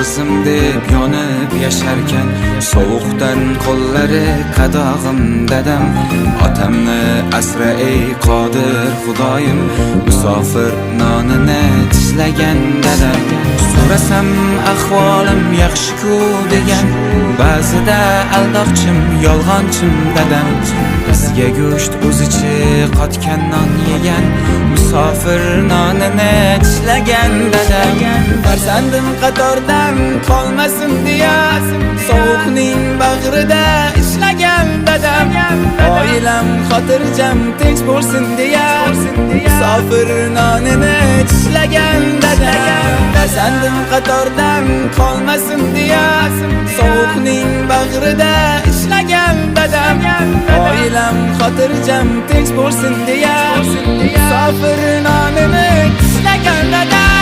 qizim deb yonib yasharkan, sovuqdan qo'llari qadog'im dadam. Otamni asra ey qodir Xudoyim, musofir nonini tishlagan dadam. So'rasam ahvolim yaxshi-ku degan, ba'zida aldoqchim, yolg'onchim dadam. Bizga go'sht o'zichi qotgan non yegan, musofir nonini tishlagan dadam. Farzandim qatordan qolmasin deya, sovuqning bag'rida ishlagan dadam. Oilam xotirjam tinch bo'lsin deya, musofir nonini tishlagan dadam. Farzandim qatordan qolmasin deya, sovuqning bag'rida ishlagan dadam. Oilam xotirjam tinch bo'lsin deya, musofir nonini tishlagan dadam.